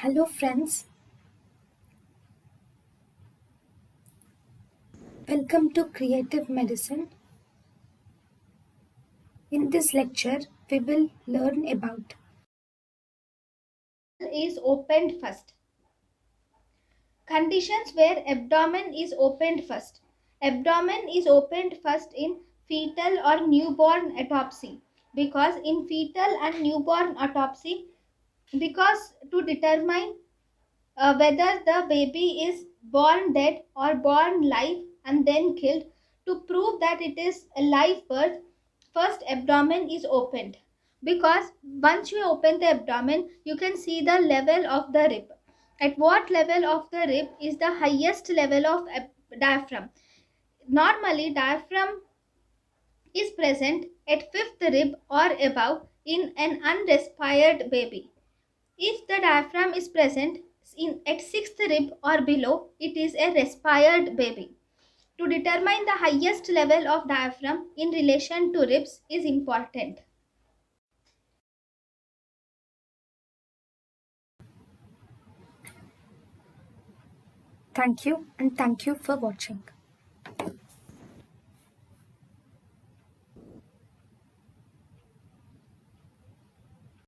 Hello friends, welcome to Creative Medicine. In this lecture, we will learn about Is opened first. Conditions where abdomen is opened first. Abdomen is opened first in fetal or newborn autopsy because in fetal and newborn autopsy, because to determine whether the baby is born dead or born live and then killed, to prove that it is a live birth, first abdomen is opened. Because once you open the abdomen, you can see the level of the rib. At what level of the rib is the highest level of diaphragm? Normally, diaphragm is present at fifth rib or above in an unrespired baby. If the diaphragm is present at sixth rib or below, it is a respired baby. To determine the highest level of diaphragm in relation to ribs is important. thank you and thank you for watching.